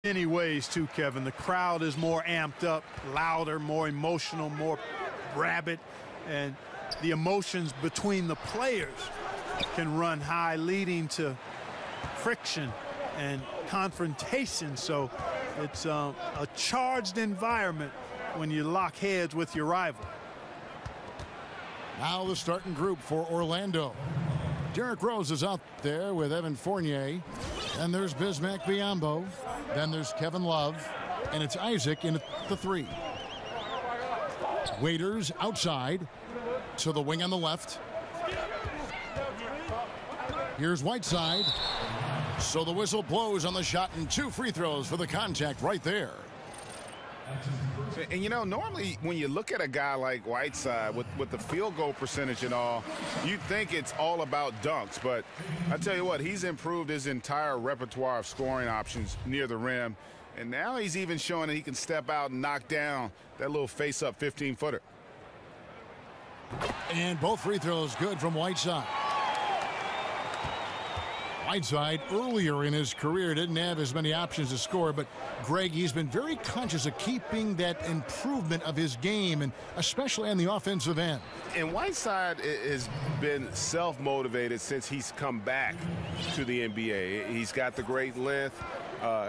Many ways too, Kevin. The crowd is more amped up, louder, more emotional, more rabid, and the emotions between the players can run high, leading to friction and confrontation. So it's a charged environment when you lock heads with your rival. Now the starting group for Orlando. Derrick Rose is out there with Evan Fournier. Then there's Bismack Biyombo. Then there's Kevin Love. And it's Isaac in the 3. Waiters outside to the wing on the left. Here's Whiteside. So the whistle blows on the shot and 2 free throws for the contact right there. And, you know, normally when you look at a guy like Whiteside with the field goal percentage and all, you'd think it's all about dunks. But I tell you what, he's improved his entire repertoire of scoring options near the rim. And now he's even showing that he can step out and knock down that little face-up 15-footer. And both free throws good from Whiteside. Whiteside earlier in his career didn't have as many options to score, but Greg, he's been very conscious of keeping that improvement of his game, and especially on the offensive end. And Whiteside has been self-motivated since he's come back to the NBA. He's got the great length.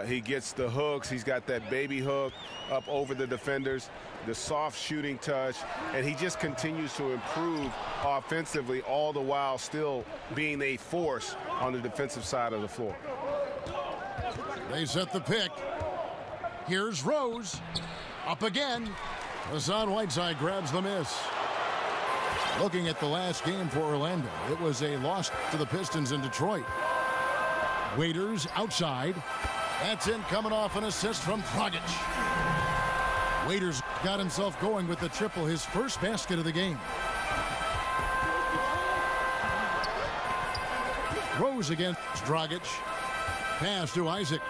He gets the hooks. He's got that baby hook up over the defenders, the soft shooting touch, and he just continues to improve offensively, all the while still being a force on the defensive side of the floor. They set the pick. Here's Rose. Up again. Hassan Whiteside grabs the miss. Looking at the last game for Orlando, it was a loss to the Pistons in Detroit. Waiters outside. That's in, coming off an assist from Dragic. Waiters got himself going with the triple, his first basket of the game. Rose against Dragic. Pass to Isaac.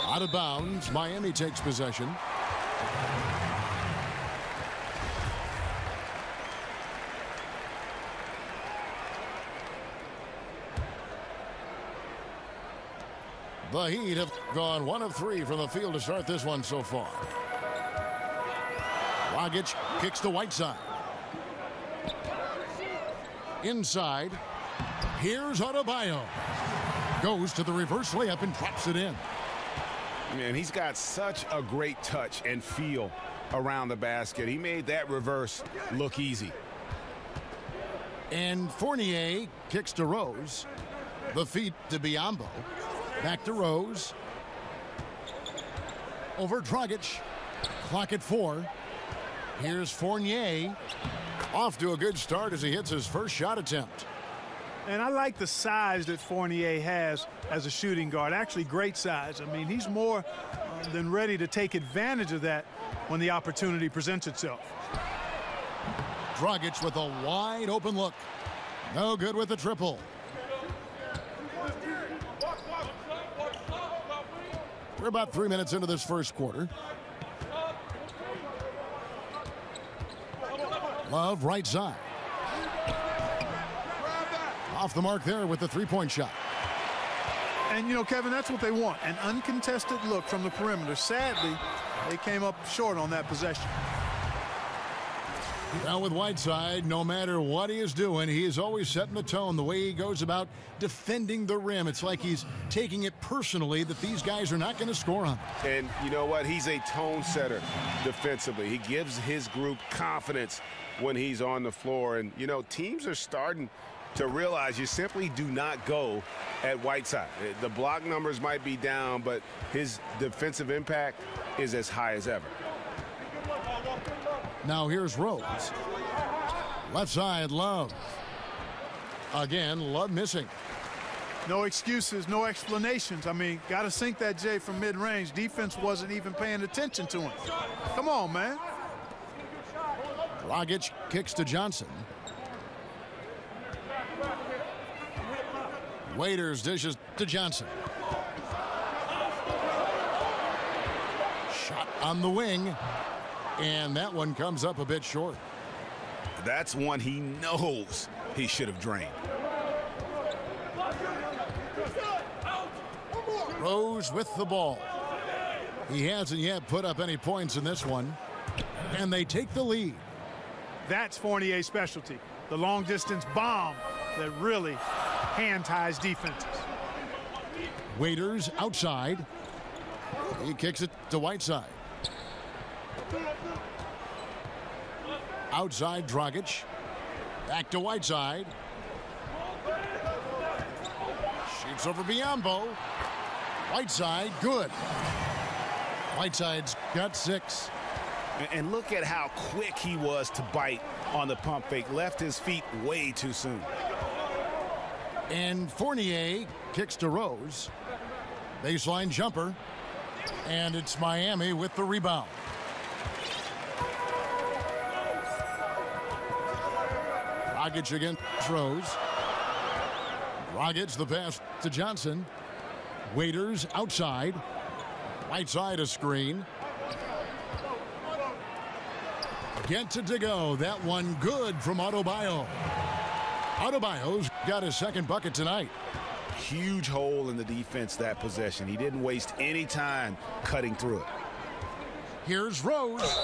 Out of bounds. Miami takes possession. The Heat have gone 1 of 3 from the field to start this one so far. Dragic kicks to Whiteside. Inside. Here's Adebayo. Goes to the reverse layup and drops it in. Man, he's got such a great touch and feel around the basket. He made that reverse look easy. And Fournier kicks to Rose. The feed to Biyombo. Back to Rose. Over Dragic. Clock at 4. Here's Fournier. Off to a good start as he hits his first shot attempt. And I like the size that Fournier has as a shooting guard. Actually, great size. I mean, he's more than ready to take advantage of that when the opportunity presents itself. Dragic with a wide open look. No good with the triple. We're about 3 minutes into this first quarter. Love right side. Off the mark there with the three-point shot. And, you know, Kevin, that's what they want, an uncontested look from the perimeter. Sadly, they came up short on that possession. Now with Whiteside, no matter what he is doing, he is always setting the tone, the way he goes about defending the rim. It's like he's taking it personally that these guys are not going to score on him. And you know what? He's a tone setter defensively. He gives his group confidence when he's on the floor. And, you know, teams are starting to realize you simply do not go at Whiteside. The block numbers might be down, but his defensive impact is as high as ever. Now here's Rose. Left side, Love. Again, Love missing. No excuses, no explanations. I mean, got to sink that J from mid-range. Defense wasn't even paying attention to him. Come on, man. Dragic kicks to Johnson. Waiters dishes to Johnson. Shot on the wing. And that one comes up a bit short. That's one he knows he should have drained. Rose with the ball. He hasn't yet put up any points in this one. And they take the lead. That's Fournier's specialty. The long-distance bomb that really hand-ties defenses. Waiters outside. He kicks it to Whiteside. Outside Dragic. Back to Whiteside. Shoots over Biyombo. Whiteside, good. Whiteside's got 6. And look at how quick he was to bite on the pump fake. Left his feet way too soon. And Fournier kicks to Rose. Baseline jumper. And it's Miami with the rebound. Dragic against Rose. Dragic the pass to Johnson. Waiters outside. Whiteside a screen. Get to go. That one good from Adebayo. Adebayo's got his second bucket tonight. Huge hole in the defense that possession. He didn't waste any time cutting through it. Here's Rose.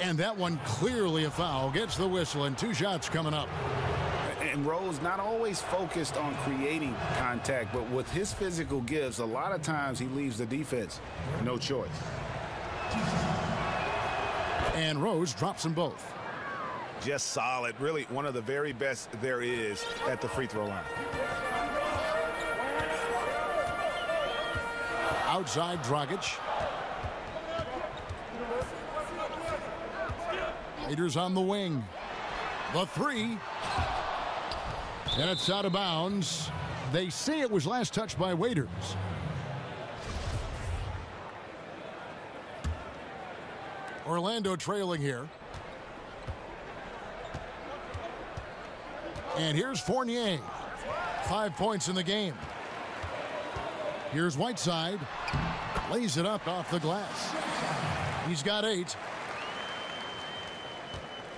And that one clearly a foul. Gets the whistle and 2 shots coming up. And Rose not always focused on creating contact, but with his physical gifts, a lot of times he leaves the defense no choice. And Rose drops them both. Just solid. Really one of the very best there is at the free throw line. Outside Dragic. Waiters on the wing. The 3. And it's out of bounds. They say it was last touched by Waiters. Orlando trailing here. And here's Fournier. 5 points in the game. Here's Whiteside. Lays it up off the glass. He's got 8.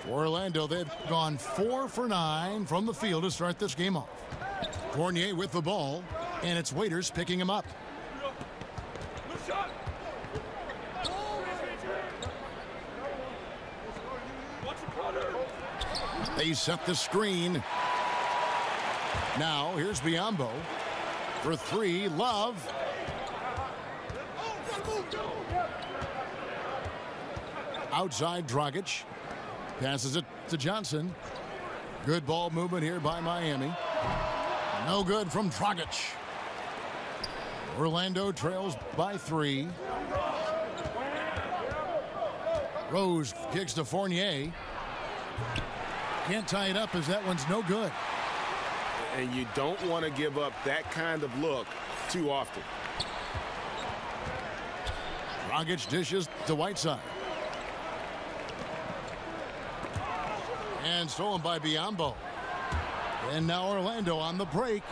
For Orlando, they've gone 4 for 9 from the field to start this game off. Fournier with the ball, and it's Waiters picking him up. They set the screen. Now, here's Biyombo. For 3, Love. Outside Dragic. Passes it to Johnson. Good ball movement here by Miami. No good from Dragic. Orlando trails by 3. Rose kicks to Fournier. Can't tie it up as that one's no good. And you don't want to give up that kind of look too often. Dragic dishes to Whiteside. And stolen by Biyombo. And now Orlando on the break.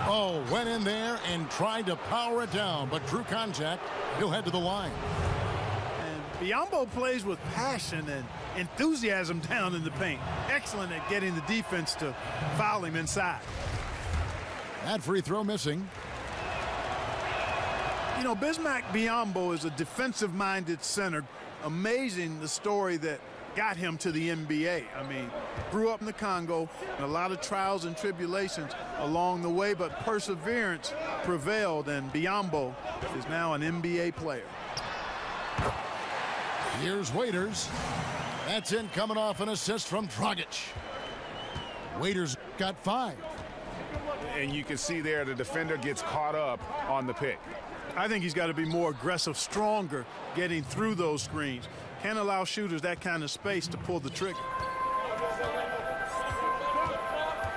Oh, went in there and tried to power it down, but true contact. He'll head to the line. And Biyombo plays with passion and enthusiasm down in the paint. Excellent at getting the defense to foul him inside. That free throw missing. You know, Bismack Biyombo is a defensive-minded center. Amazing the story that got him to the NBA. I mean, grew up in the Congo, and a lot of trials and tribulations along the way, but perseverance prevailed, and Biyombo is now an NBA player. Here's Waiters. That's in, coming off an assist from Dragic. Waiters got 5. And you can see there the defender gets caught up on the pick. I think he's got to be more aggressive, stronger, getting through those screens. Can't allow shooters that kind of space to pull the trigger.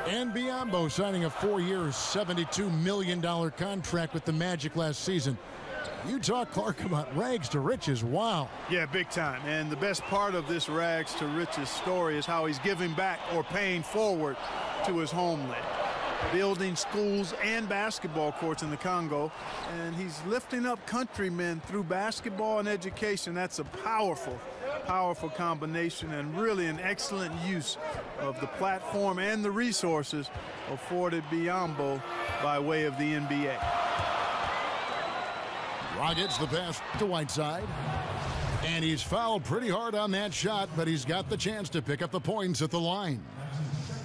And Biyombo signing a 4-year, $72 million contract with the Magic last season. You talk, Clark, about rags to riches. Wow. Yeah, big time. And the best part of this rags to riches story is how he's giving back or paying forward to his homeland. Building schools and basketball courts in the Congo, and he's lifting up countrymen through basketball and education. That's a powerful, powerful combination, and really an excellent use of the platform and the resources afforded Biyombo by way of the NBA. Dragic the pass to Whiteside. And he's fouled pretty hard on that shot, but he's got the chance to pick up the points at the line.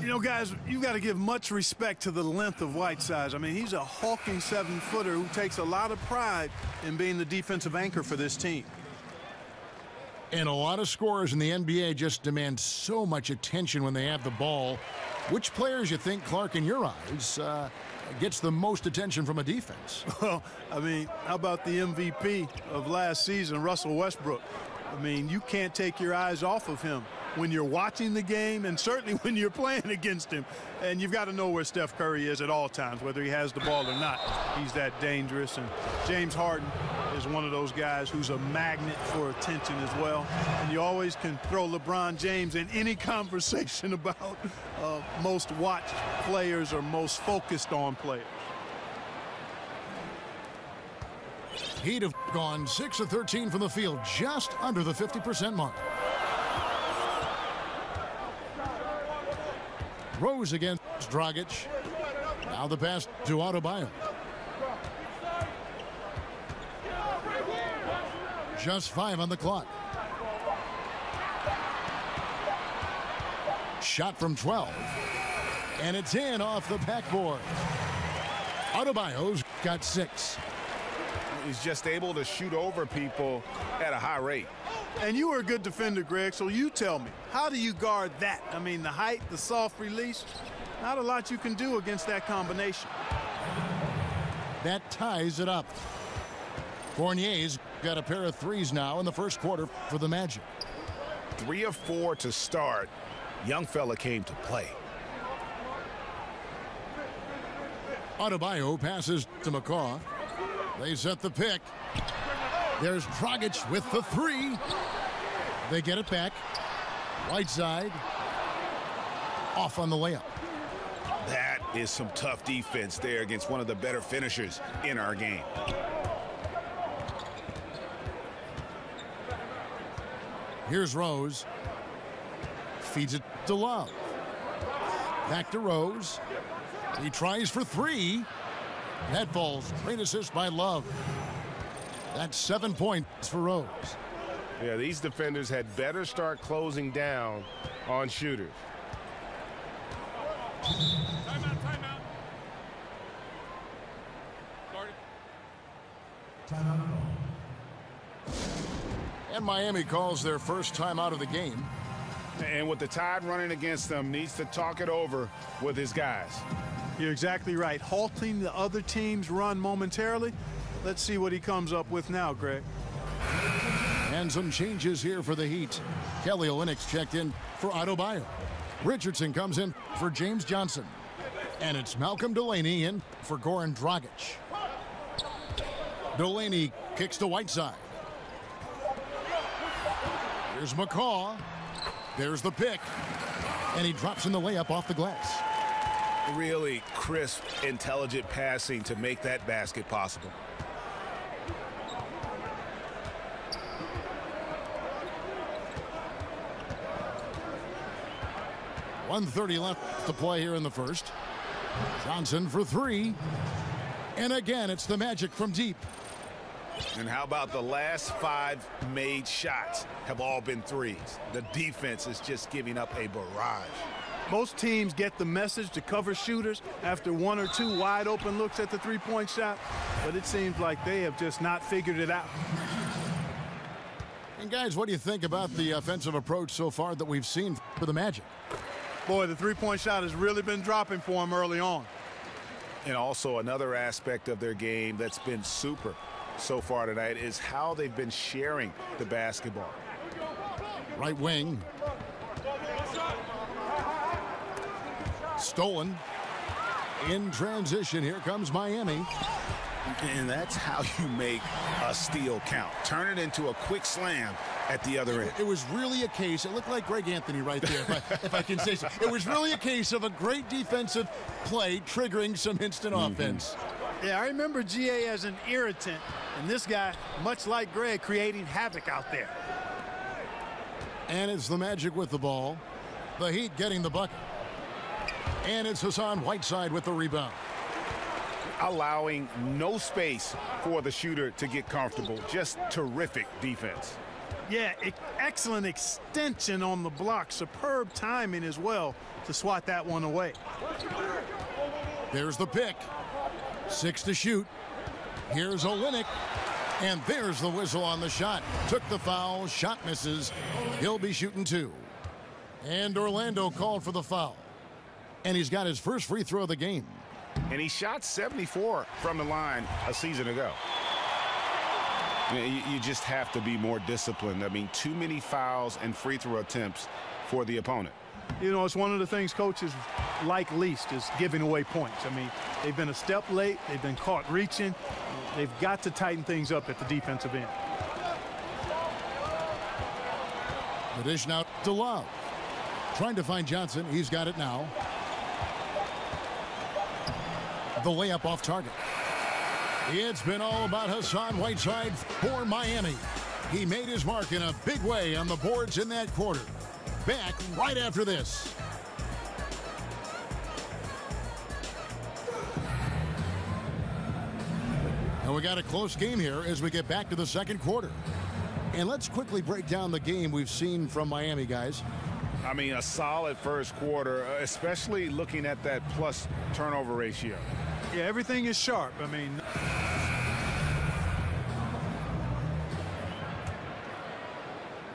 You know, guys, you've got to give much respect to the length of Whiteside. I mean, he's a hulking 7-footer who takes a lot of pride in being the defensive anchor for this team. And a lot of scorers in the NBA just demand so much attention when they have the ball. Which players you think, Clark, in your eyes, gets the most attention from a defense? Well, I mean, how about the MVP of last season, Russell Westbrook? I mean, you can't take your eyes off of him when you're watching the game and certainly when you're playing against him. And you've got to know where Steph Curry is at all times, whether he has the ball or not. He's that dangerous. And James Harden is one of those guys who's a magnet for attention as well. And you always can throw LeBron James in any conversation about most watched players or most focused on players. He'd have gone 6 of 13 from the field, just under the 50% mark. Rose against Dragic. Now the pass to Adebayo. Just 5 on the clock. Shot from 12. And it's in off the backboard. Adebayo's got 6. He's just able to shoot over people at a high rate. And you were a good defender, Greg, so you tell me, how do you guard that? I mean, the height, the soft release, not a lot you can do against that combination. That ties it up. Fournier's got a pair of threes now in the first quarter for the Magic. 3 of 4 to start. Young fella came to play. Adebayo passes to McCaw. They set the pick. There's Dragic with the 3. They get it back. Whiteside off on the layup. That is some tough defense there against one of the better finishers in our game. Here's Rose. Feeds it to Love. Back to Rose. He tries for 3. That falls. Great assist by Love. That's 7 points for Rose. Yeah, these defenders had better start closing down on shooters. Timeout. Started. And Miami calls their first time out of the game. And with the Tide running against them, needs to talk it over with his guys. You're exactly right. Halting the other team's run momentarily. Let's see what he comes up with now, Greg. And some changes here for the Heat. Kelly Olynyk checked in for Adebayo. Richardson comes in for James Johnson. And it's Malcolm Delaney in for Goran Dragic. Delaney kicks to Whiteside. Here's McCaw. There's the pick. And he drops in the layup off the glass. Really crisp, intelligent passing to make that basket possible. .130 left to play here in the first. Johnson for 3. And again, it's the Magic from deep. And how about the last 5 made shots have all been threes? The defense is just giving up a barrage. Most teams get the message to cover shooters after 1 or 2 wide open looks at the three-point shot, but it seems like they have just not figured it out. And guys, what do you think about the offensive approach so far that we've seen for the Magic? Boy, the three-point shot has really been dropping for them early on. And also another aspect of their game that's been super so far tonight is how they've been sharing the basketball. Right wing. Stolen. In transition, here comes Miami. And that's how you make a steal count. Turn it into a quick slam at the other end. It was really a case, it looked like Greg Anthony right there, if I can say so. It was really a case of a great defensive play triggering some instant offense. Yeah, I remember GA as an irritant, and this guy, much like Greg, creating havoc out there. And it's the Magic with the ball. The Heat getting the bucket. And it's Hassan Whiteside with the rebound. allowing no space for the shooter to get comfortable. Just terrific defense. Yeah, excellent extension on the block. Superb timing as well to swat that one away. There's the pick. 6 to shoot. Here's Olynyk. And there's the whistle on the shot. Took the foul. Shot misses. He'll be shooting 2. And Orlando called for the foul. And he's got his first free throw of the game. And he shot 74 from the line a season ago. You just have to be more disciplined. I mean, too many fouls and free throw attempts for the opponent. You know, it's one of the things coaches like least is giving away points. I mean, they've been a step late. They've been caught reaching. They've got to tighten things up at the defensive end. The dish now to Love. Trying to find Johnson. He's got it now. The layup off target. It's been all about Hassan Whiteside for Miami. He made his mark in a big way on the boards in that quarter. Back right after this. And we got a close game here as we get back to the second quarter. And let's quickly break down the game we've seen from Miami, guys. I mean, a solid first quarter, especially looking at that plus turnover ratio. Yeah, everything is sharp. I mean,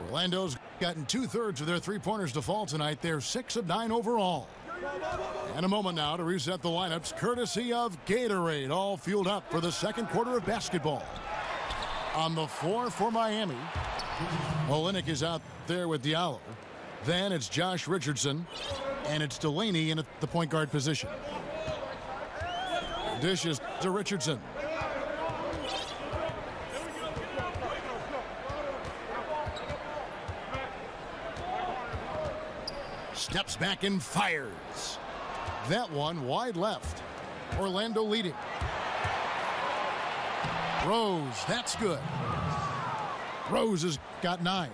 Orlando's gotten 2/3 of their three-pointers to fall tonight. They're 6 of 9 overall. And a moment now to reset the lineups, courtesy of Gatorade, all fueled up for the second quarter of basketball. On the floor for Miami, Olynyk is out there with Diallo. Then it's Josh Richardson, and it's Delaney in at the point guard position. Dishes to Richardson. Steps back and fires. That one wide left. Orlando leading. Rose, that's good. Rose has got 9.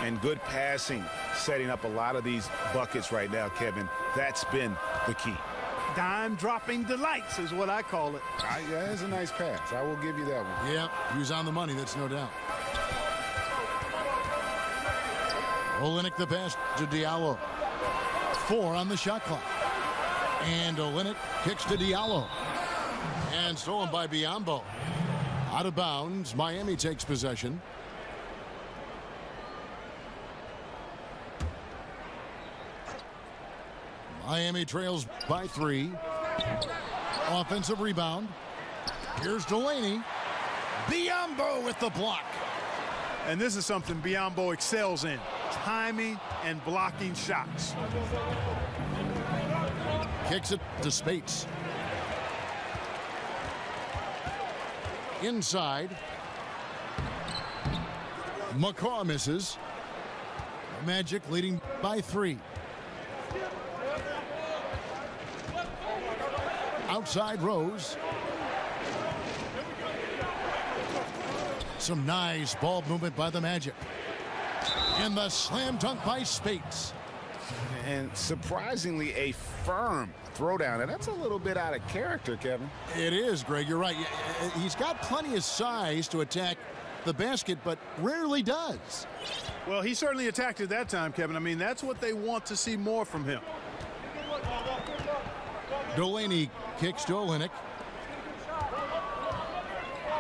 And good passing, setting up a lot of these buckets right now, Kevin. That's been the key. dime dropping delights is what I call it. Yeah, that's a nice pass. I will give you that one. Yep, he was on the money, that's no doubt. Olynyk the pass to Diallo. 4 on the shot clock. And Olynyk kicks to Diallo. And stolen by Biyombo. Out of bounds, Miami takes possession. Miami trails by 3. Offensive rebound. Here's Delaney. Biyombo with the block. And this is something Biyombo excels in. Timing and blocking shots. Kicks it to Spates. Inside. McCaw misses. Magic leading by 3. Outside Rose. Some nice ball movement by the Magic. And the slam dunk by Spates. And surprisingly, a firm throwdown. And that's a little bit out of character, Kevin. It is, Greg. You're right. He's got plenty of size to attack the basket, but rarely does. Well, he certainly attacked it that time, Kevin. I mean, that's what they want to see more from him. Delaney kicks to Olynyk.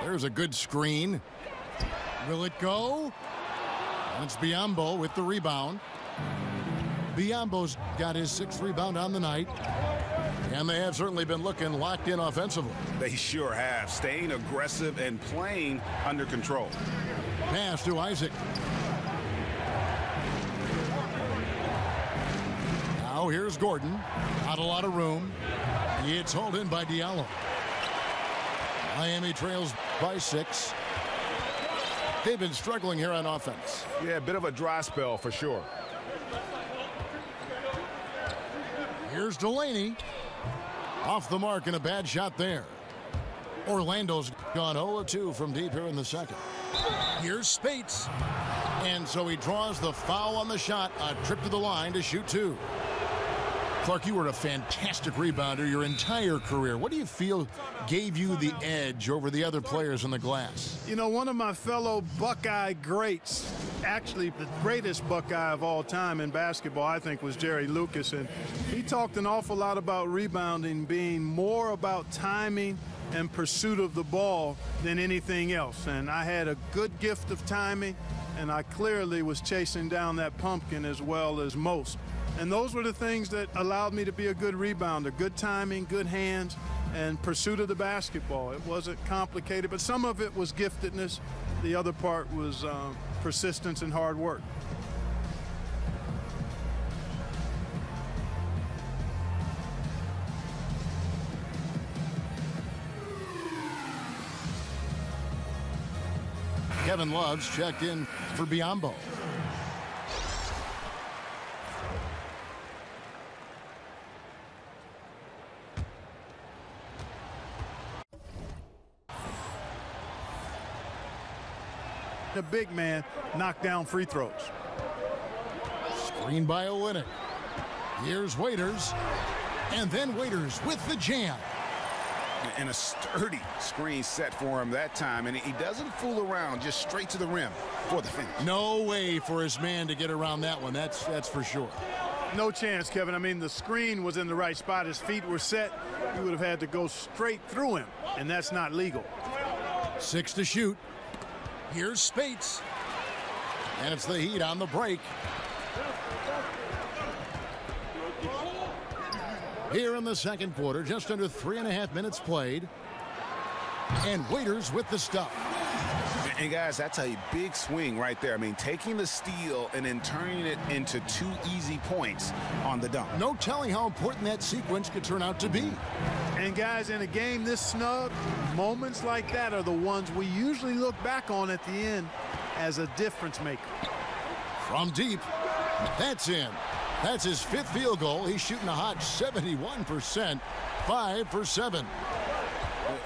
There's a good screen. Will it go? It's Biyombo with the rebound. Biyombo's got his 6th rebound on the night. And they have certainly been looking locked in offensively. They sure have. Staying aggressive and playing under control. Pass to Isaac. Now here's Gordon. Not a lot of room. It's hauled in by Diallo. Miami trails by 6. They've been struggling here on offense. Yeah, a bit of a dry spell for sure. Here's Delaney. Off the mark and a bad shot there. Orlando's gone 0-2 from deep here in the second. Here's Spates. And so he draws the foul on the shot. A trip to the line to shoot 2. Clark, you were a fantastic rebounder your entire career. What do you feel gave you the edge over the other players in the glass? You know, one of my fellow Buckeye greats, actually the greatest Buckeye of all time in basketball, I think, was Jerry Lucas. And he talked an awful lot about rebounding being more about timing and pursuit of the ball than anything else. And I had a good gift of timing, and I clearly was chasing down that pumpkin as well as most. And those were the things that allowed me to be a good rebounder: good timing, good hands, and pursuit of the basketball. It wasn't complicated, but some of it was giftedness. The other part was persistence and hard work. Kevin Love's checked in for Biombo. The big man knocked down free throws. Screen by Olynyk. Here's Waiters. And then Waiters with the jam. And a sturdy screen set for him that time, and he doesn't fool around, just straight to the rim for the finish. No way for his man to get around that one. That's for sure. No chance, Kevin. I mean, the screen was in the right spot. His feet were set. You would have had to go straight through him, and that's not legal. 6 to shoot. Here's Spates. And it's the Heat on the break. Here in the second quarter, just under 3.5 minutes played. And Waiters with the stuff. And guys, that's a big swing right there. I mean, taking the steal and then turning it into 2 easy points on the dunk. No telling how important that sequence could turn out to be. And guys, in a game this snug, moments like that are the ones we usually look back on at the end as a difference maker. From deep, that's in. That's his 5th field goal. He's shooting a hot 71%, 5 for 7.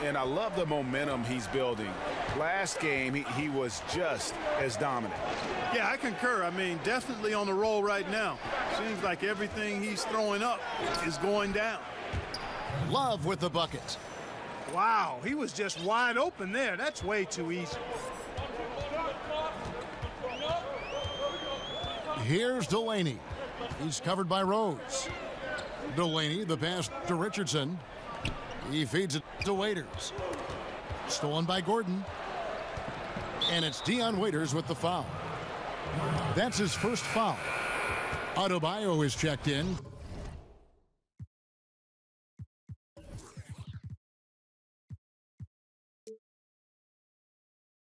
And I love the momentum he's building. Last game, he was just as dominant. Yeah, I concur. I mean, definitely on the roll right now. Seems like everything he's throwing up is going down. Love with the bucket. Wow, he was just wide open there. That's way too easy. Here's Delaney. He's covered by Rose. Delaney, the pass to Richardson. He feeds it to Waiters. Stolen by Gordon. And it's Dion Waiters with the foul. That's his first foul. Adebayo is checked in.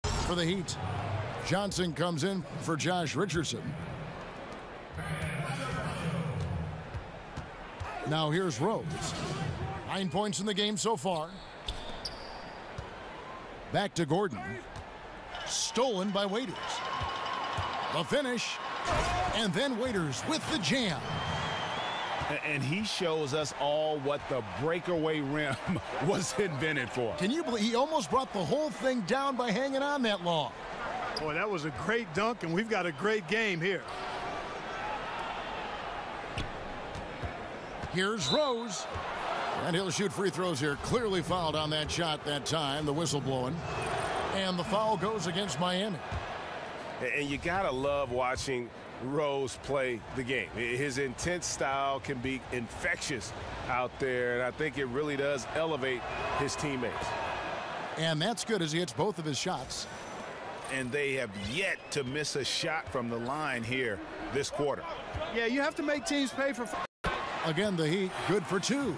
For the Heat, Johnson comes in for Josh Richardson. Now here's Rose. 9 points in the game so far. Back to Gordon. Stolen by Waiters. The finish. And then Waiters with the jam. And he shows us all what the breakaway rim was invented for. Can you believe he almost brought the whole thing down by hanging on that long? Boy, that was a great dunk, and we've got a great game here. Here's Rose. And he'll shoot free throws here. Clearly fouled on that shot that time. The whistle blowing. And the foul goes against Miami. And you got to love watching Rose play the game. His intense style can be infectious out there, and I think it really does elevate his teammates. And that's good as he hits both of his shots. And they have yet to miss a shot from the line here this quarter. Yeah, you have to make teams pay for. Again, the Heat good for 2.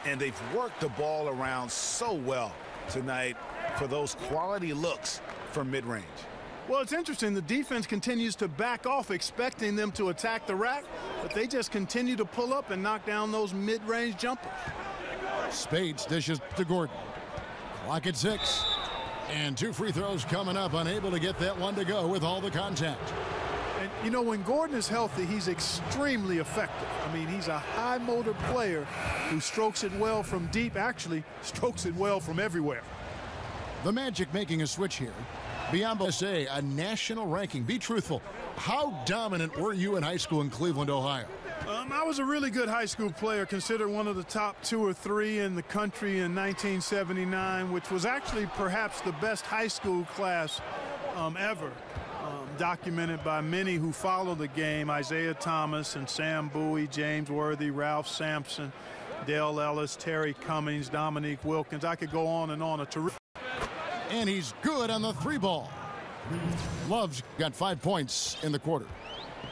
And they've worked the ball around so well tonight for those quality looks from mid-range. Well, it's interesting. The defense continues to back off, expecting them to attack the rack, but they just continue to pull up and knock down those mid-range jumpers. Spades dishes to Gordon. Clock at 6. And 2 free throws coming up, unable to get that one to go with all the contact. And, you know, when Gordon is healthy, he's extremely effective. I mean, he's a high-motor player who strokes it well from deep, actually strokes it well from everywhere. The Magic making a switch here. Biombo say a national ranking. Be truthful. How dominant were you in high school in Cleveland, Ohio? I was a really good high school player, considered one of the top 2 or 3 in the country in 1979, which was actually perhaps the best high school class ever, documented by many who follow the game: Isaiah Thomas and Sam Bowie, James Worthy, Ralph Sampson, Dale Ellis, Terry Cummings, Dominique Wilkins. I could go on and on. And he's good on the 3-ball. Love's got 5 points in the quarter.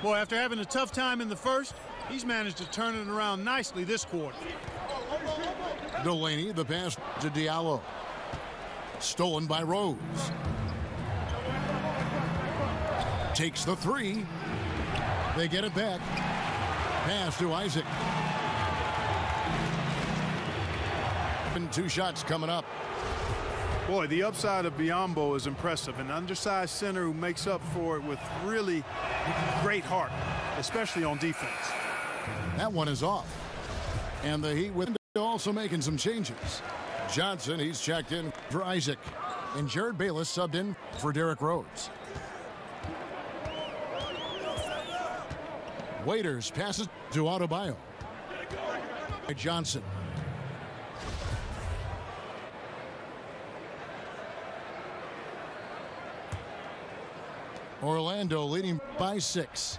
Boy, after having a tough time in the first, he's managed to turn it around nicely this quarter. Delaney, the pass to Diallo. Stolen by Rose. Takes the 3. They get it back. Pass to Isaac. And 2 shots coming up. Boy, the upside of Biyombo is impressive. An undersized center who makes up for it with really great heart, especially on defense. That one is off. And the Heat with also making some changes. Johnson, he's checked in for Isaac. And Jared Bayless subbed in for Derrick Rose. Waiters passes to Adebayo. Johnson. Orlando leading by 6.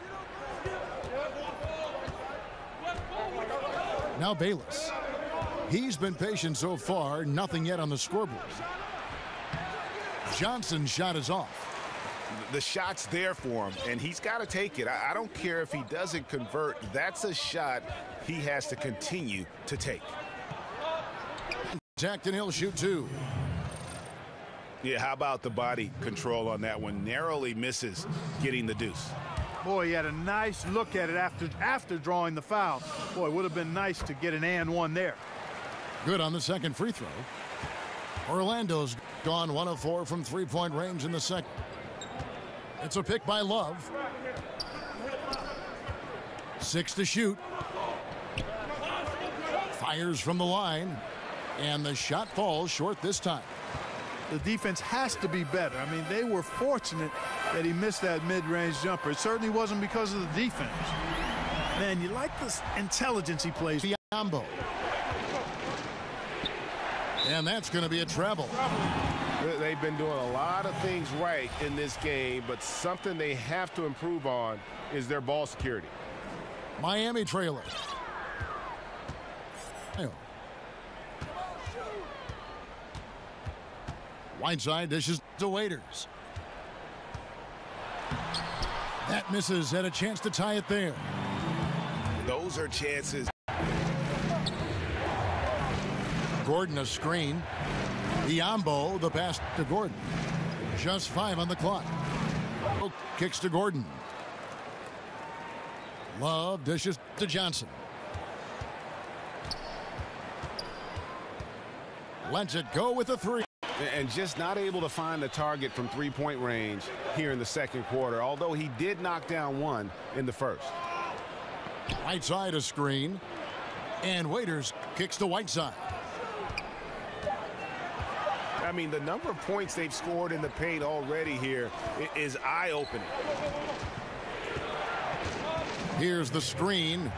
Now Bayless. He's been patient so far. Nothing yet on the scoreboard. Johnson's shot is off. The shot's there for him, and he's got to take it. I don't care if he doesn't convert. That's a shot he has to continue to take. Jackson, he'll shoot 2. Yeah, how about the body control on that one? Narrowly misses getting the deuce. Boy, he had a nice look at it after drawing the foul. Boy, it would have been nice to get an and 1 there. Good on the second free throw. Orlando's gone 1 of 4 from 3-point range in the second. It's a pick by Love. 6 to shoot. Fires from the line. And the shot falls short this time. The defense has to be better. I mean, they were fortunate that he missed that mid-range jumper. It certainly wasn't because of the defense. Man, you like the intelligence he plays. Biyombo. And that's going to be a travel. They've been doing a lot of things right in this game, but something they have to improve on is their ball security. Miami trailer. Whiteside dishes to Waiters. That misses. Had a chance to tie it there. Those are chances. Gordon a screen. Biyombo the pass to Gordon. Just 5 on the clock. Kicks to Gordon. Love dishes to Johnson. Lets it go with a 3. And just not able to find the target from 3-point range here in the second quarter, although he did knock down 1 in the first. Whiteside a screen. And Waiters kicks to Whiteside. I mean, the number of points they've scored in the paint already here is eye-opening. Here's the screen.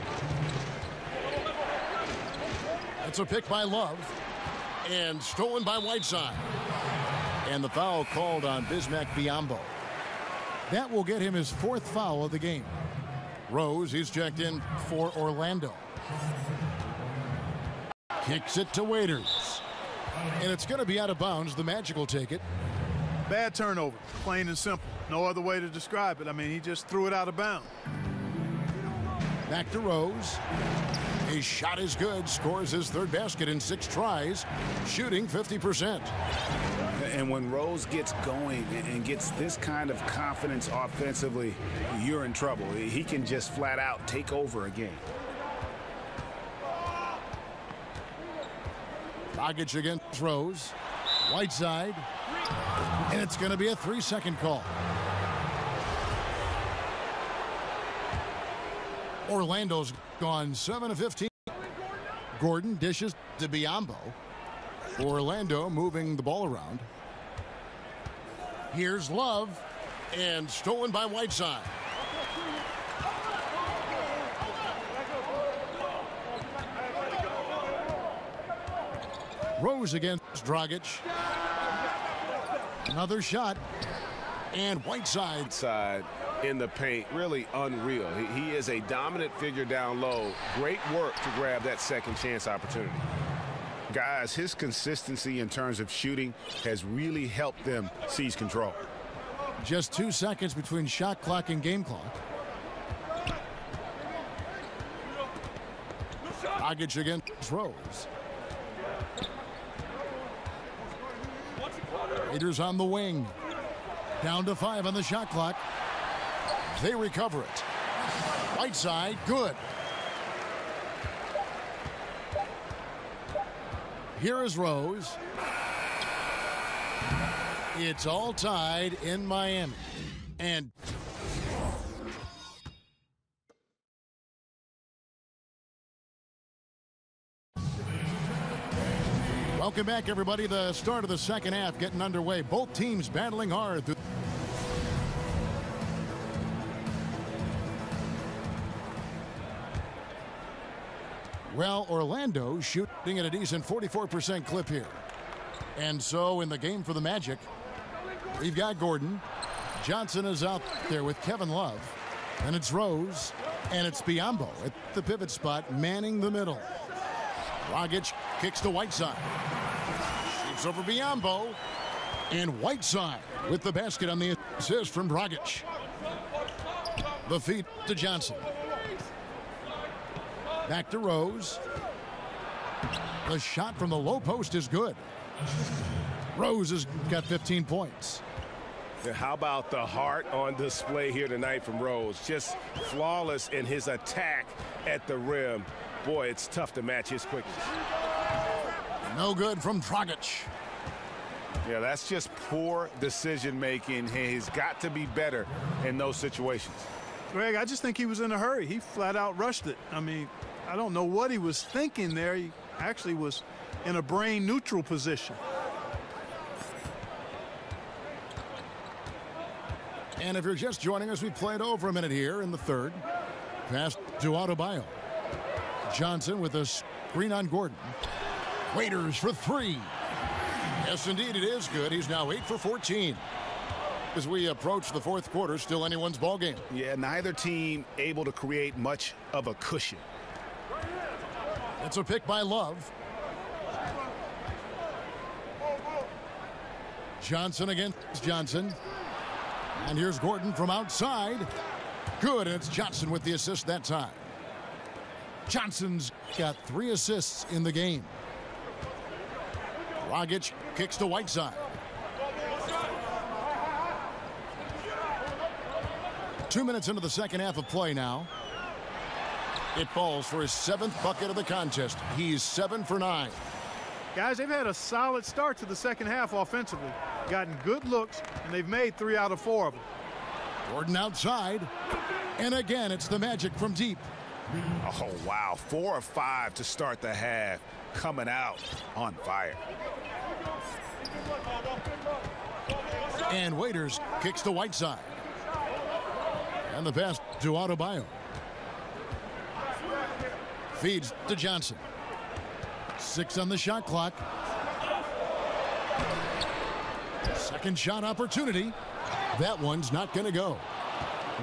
It's a pick by Love. And stolen by Whiteside. And the foul called on Bismack Biyombo. That will get him his 4th foul of the game. Rose, he's checked in for Orlando. Kicks it to Waiters. And it's going to be out of bounds. The Magic will take it. Bad turnover, plain and simple. No other way to describe it. I mean, he just threw it out of bounds. Back to Rose. His shot is good. Scores his 3rd basket in 6 tries. Shooting 50%. And when Rose gets going and gets this kind of confidence offensively, you're in trouble. He can just flat out take over a game. Dragic against Rose. Whiteside. And it's going to be a 3-second call. Orlando's gone 7 of 15. Gordon dishes to Biyombo. Orlando moving the ball around. Here's Love. And stolen by Whiteside. Rose against Dragic. Another shot. And Whiteside. Side in the paint, really unreal. He is a dominant figure down low. Great work to grab that second chance opportunity. Guys, his consistency in terms of shooting has really helped them seize control. Just 2 seconds between shot clock and game clock. Dragic against Rose. Raiders on the wing. Down to 5 on the shot clock. They recover it. Whiteside, good. Here is Rose. It's all tied in Miami. And welcome back, everybody. The start of the second half getting underway. Both teams battling hard through. Well, Orlando shooting at a decent 44% clip here. And so in the game for the Magic, we've got Gordon. Johnson is out there with Kevin Love. And it's Rose. And it's Biyombo at the pivot spot, manning the middle. Dragic kicks to Whiteside. Shoots over Biyombo. And Whiteside with the basket on the assist from Dragic. The feed to Johnson. Back to Rose. The shot from the low post is good. Rose has got 15 points. How about the heart on display here tonight from Rose? Just flawless in his attack at the rim. Boy, it's tough to match his quickness. No good from Dragic. Yeah, that's just poor decision making. He's got to be better in those situations. Greg, I just think he was in a hurry. He flat out rushed it. I mean, I don't know what he was thinking there. He actually was in a brain neutral position. And if you're just joining us, we played over a minute here in the third. Pass to Adebayo. Johnson with a screen on Gordon. Waiters for 3. Yes, indeed, it is good. He's now 8 for 14. As we approach the fourth quarter, still anyone's ball game. Yeah, neither team able to create much of a cushion. It's a pick by Love. Johnson against Johnson. And here's Gordon from outside. Good, and it's Johnson with the assist that time. Johnson's got 3 assists in the game. Dragic kicks to Whiteside. 2 minutes into the second half of play now. It falls for his 7th bucket of the contest. He's 7 for 9. Guys, they've had a solid start to the second half offensively. Gotten good looks, and they've made 3 out of 4 of them. Gordon outside. And again, it's the Magic from deep. Oh, wow. 4 of 5 to start the half. Coming out on fire. And Waiters kicks to Whiteside. And the pass to Adebayo. Feeds to Johnson. 6 on the shot clock. Second shot opportunity. That one's not going to go.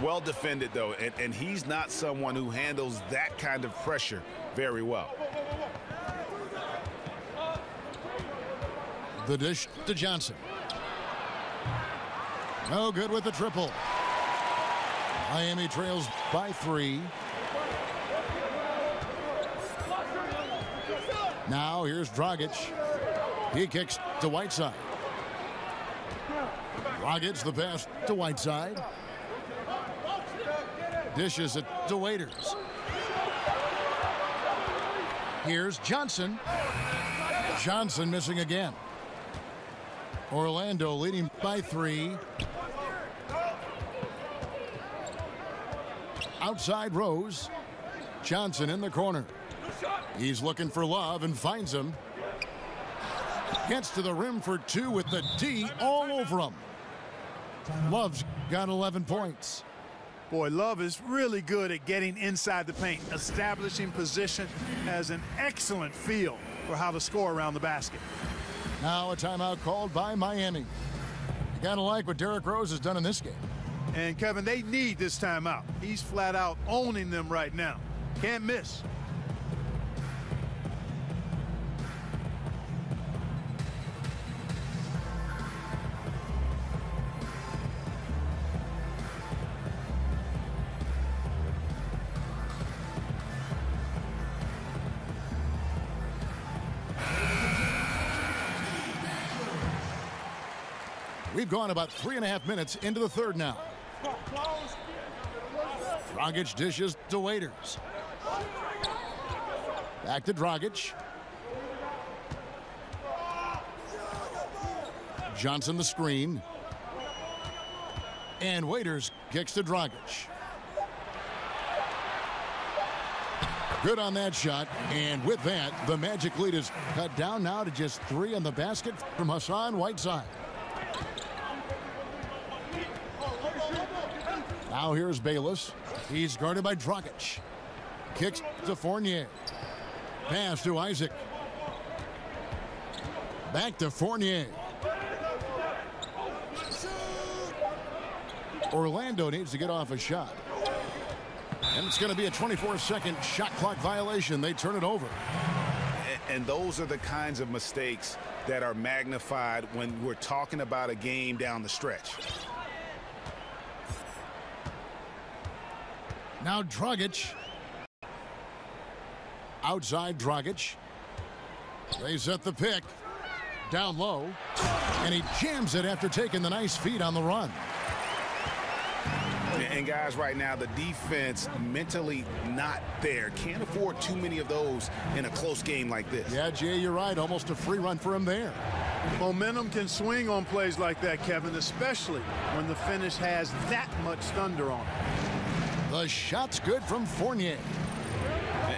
Well defended, though, and he's not someone who handles that kind of pressure very well. The dish to Johnson. No good with the triple. Miami trails by 3. Now here's Dragic. He kicks to Whiteside. Dragic the pass to Whiteside. Dishes it to Waiters. Here's Johnson. Johnson missing again. Orlando leading by 3. Outside Rose. Johnson in the corner. He's looking for Love and finds him. Gets to the rim for 2 with the D all over him. Love's got 11 points. Boy, Love is really good at getting inside the paint, establishing position, has an excellent feel. for how to score around the basket. Now a timeout called by Miami. You gotta like what Derrick Rose has done in this game. And Kevin, they need this timeout. He's flat out owning them right now. Can't miss. We've gone about 3.5 minutes into the third now. Dragic dishes to Waiters. Back to Dragic. Johnson the screen. And Waiters kicks to Dragic. Good on that shot. And with that, the Magic lead is cut down now to just 3 on the basket from Hassan Whiteside. Now here's Bayless. He's guarded by Dragic. Kicks to Fournier. Pass to Isaac. Back to Fournier. Orlando needs to get off a shot. And it's going to be a 24-second shot clock violation. They turn it over. And those are the kinds of mistakes that are magnified when we're talking about a game down the stretch. Now Dragic. Outside Dragic. They set the pick. Down low. And he jams it after taking the nice feed on the run. And guys, right now, the defense mentally not there. Can't afford too many of those in a close game like this. Yeah, Jay, you're right. Almost a free run for him there. Momentum can swing on plays like that, Kevin, especially when the finish has that much thunder on it. The shot's good from Fournier.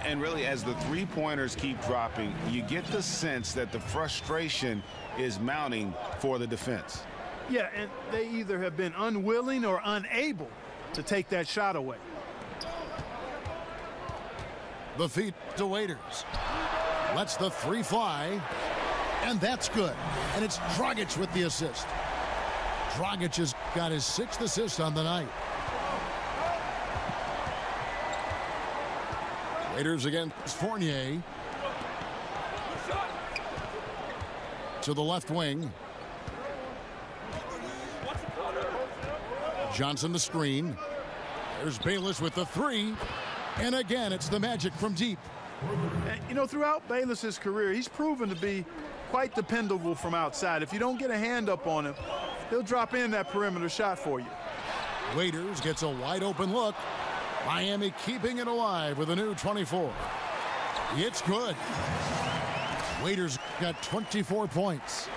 And really, as the three-pointers keep dropping, you get the sense that the frustration is mounting for the defense. Yeah, and they either have been unwilling or unable to take that shot away. The feed to Waiters. Lets the three fly. And that's good. And it's Dragic with the assist. Dragic has got his 6th assist on the night. Waiters against Fournier. To the left wing. Johnson the screen. There's Bayless with the 3. And again, it's the Magic from deep. And, you know, throughout Bayless's career, he's proven to be quite dependable from outside. If you don't get a hand up on him, he'll drop in that perimeter shot for you. Waiters gets a wide open look. Miami keeping it alive with a new 24. It's good. Waiters got 24 points.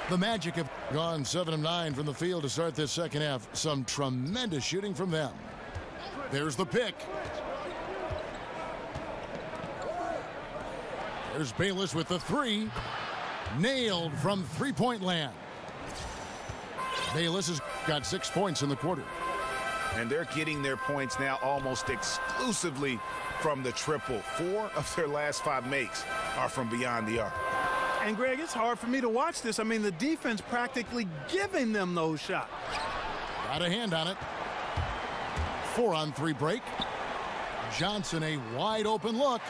The Magic have gone 7 of 9 from the field to start this second half. Some tremendous shooting from them. There's the pick. There's Bayless with the 3. Nailed from three-point land. Bayless has got 6 points in the quarter. And they're getting their points now almost exclusively from the triple. 4 of their last 5 makes are from beyond the arc. And, Greg, it's hard for me to watch this. I mean, the defense practically giving them those shots. Got a hand on it. 4-on-3 break. Johnson, a wide open look.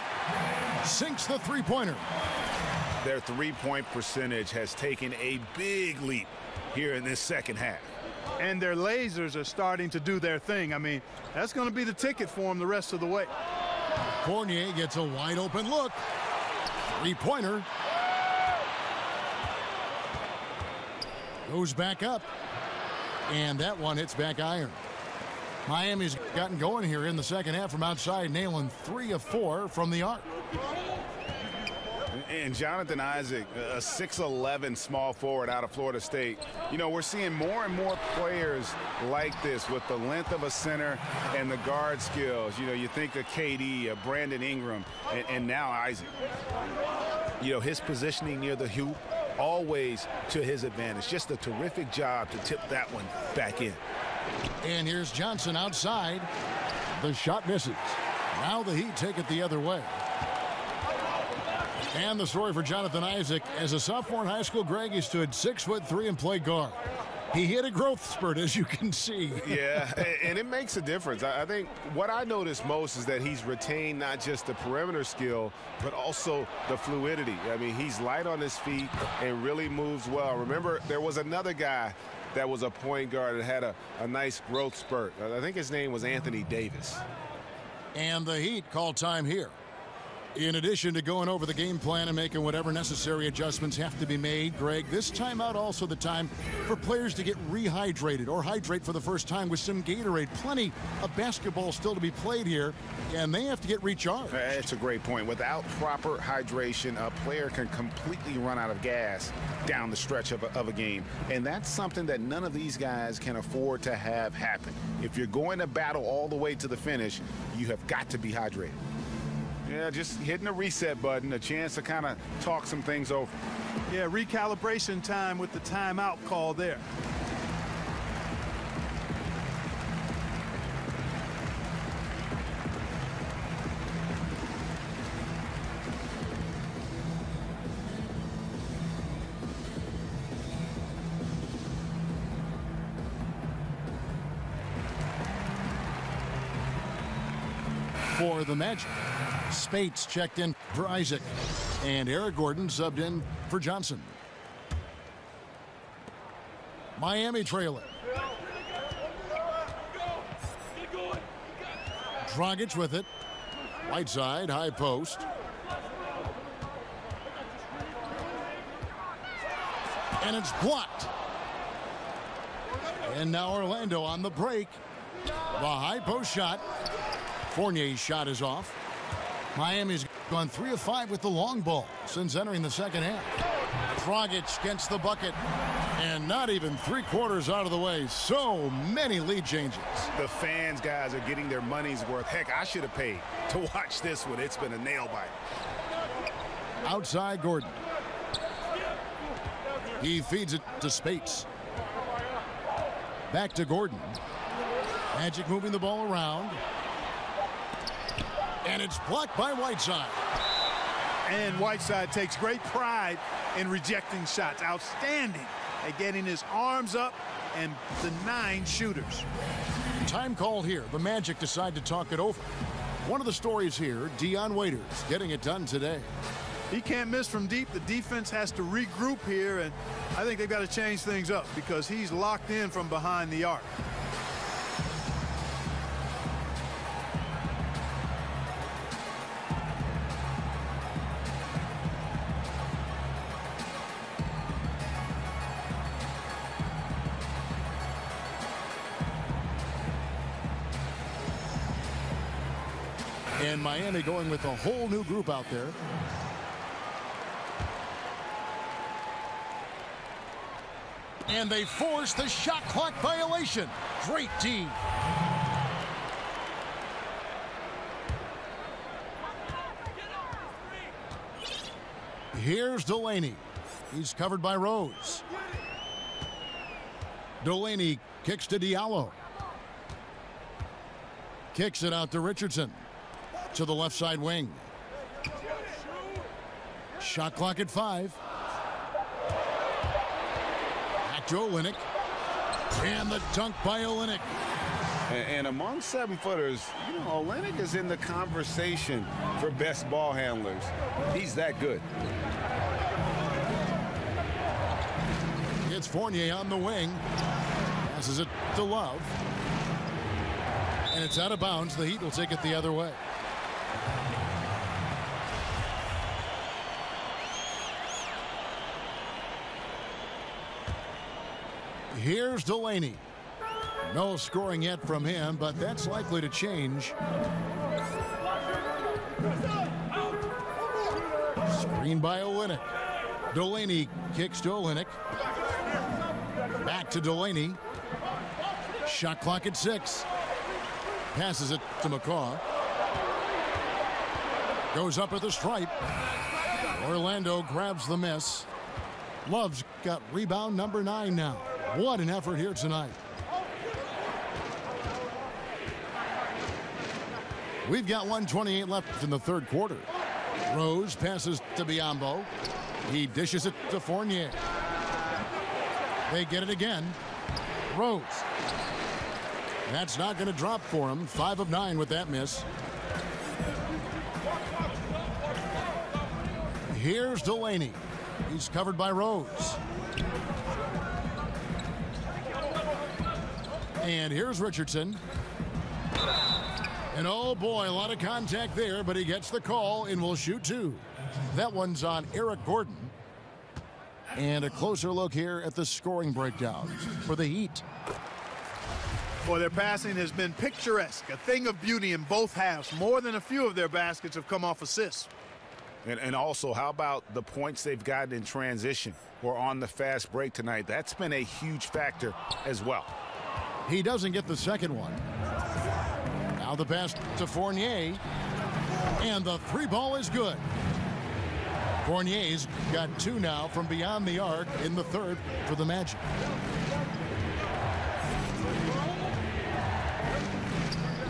Sinks the three-pointer. Their three-point percentage has taken a big leap here in this second half. And their lasers are starting to do their thing. I mean, that's going to be the ticket for them the rest of the way. Fournier gets a wide open look. Three-pointer. Goes back up. And that one hits back iron. Miami's gotten going here in the second half from outside, nailing 3 of 4 from the arc. And Jonathan Isaac, a 6'11" small forward out of Florida State. You know, we're seeing more and more players like this with the length of a center and the guard skills. You know, you think of KD, Brandon Ingram, and now Isaac. You know, his positioning near the hoop, always to his advantage. Just a terrific job to tip that one back in. And here's Johnson outside. The shot misses. Now the Heat take it the other way. And the story for Jonathan Isaac. As a sophomore in high school, Greg, he stood 6'3" and played guard. He hit a growth spurt, as you can see. Yeah, and it makes a difference. I think what I notice most is that he's retained not just the perimeter skill, but also the fluidity. I mean, he's light on his feet and really moves well. Remember, there was another guy that was a point guard that had a nice growth spurt. I think his name was Anthony Davis. And the Heat call time here. In addition to going over the game plan and making whatever necessary adjustments have to be made, Greg, this timeout also the time for players to get rehydrated or hydrate for the first time with some Gatorade. Plenty of basketball still to be played here, and they have to get recharged. That's a great point. Without proper hydration, a player can completely run out of gas down the stretch of a game. And that's something that none of these guys can afford to have happen. If you're going to battle all the way to the finish, you have got to be hydrated. Yeah, just hitting the reset button, a chance to kind of talk some things over. Yeah, recalibration time with the timeout call there. For the Magic, Spates checked in for Isaac, and Eric Gordon subbed in for Johnson. Miami trailer. Dragic with it. Whiteside, high post. And it's blocked. And now Orlando on the break. The high post shot. Fournier's shot is off. Miami's gone 3 of 5 with the long ball since entering the second half. Dragic gets the bucket, and not even 3/4 out of the way. So many lead changes. The fans, guys, are getting their money's worth. Heck, I should have paid to watch this one. It's been a nail bite. Outside Gordon. He feeds it to Spates. Back to Gordon. Magic moving the ball around. And it's blocked by Whiteside. And Whiteside takes great pride in rejecting shots. Outstanding at getting his arms up and denying shooters. Time called here. The Magic decide to talk it over. One of the stories here, Dion Waiters getting it done today. He can't miss from deep. The defense has to regroup here, and I think they've got to change things up because he's locked in from behind the arc. And Miami going with a whole new group out there. And they force the shot clock violation. Great D. Here's Delaney. He's covered by Rose. Delaney kicks to Diallo. Kicks it out to Richardson. To the left side wing. Shot clock at 5. Back to Olynyk. And the dunk by Olynyk. And among 7-footers, you know, Olynyk is in the conversation for best ball handlers. He's that good. It's Fournier on the wing. Passes it to Love. And it's out of bounds. The Heat will take it the other way. Here's Delaney. No scoring yet from him, but that's likely to change. Screen by Olynyk. Delaney kicks to Olynyk. Back to Delaney. Shot clock at 6. Passes it to McCaw. Goes up at the stripe. Orlando grabs the miss. Love's got rebound number 9 now. What an effort here tonight. We've got 1:28 left in the third quarter. Rose passes to Biyombo. He dishes it to Fournier. They get it again. Rose. That's not going to drop for him. 5 of 9 with that miss. Here's Delaney. He's covered by Rose. And here's Richardson. And oh boy, a lot of contact there, but he gets the call and will shoot 2. That one's on Eric Gordon. And a closer look here at the scoring breakdown for the Heat. Boy, their passing has been picturesque, a thing of beauty in both halves. More than a few of their baskets have come off assists. And also, how about the points they've gotten in transition or on the fast break tonight? That's been a huge factor as well. He doesn't get the second one. Now the pass to Fournier. And the 3 ball is good. Fournier's got 2 now from beyond the arc in the third for the Magic.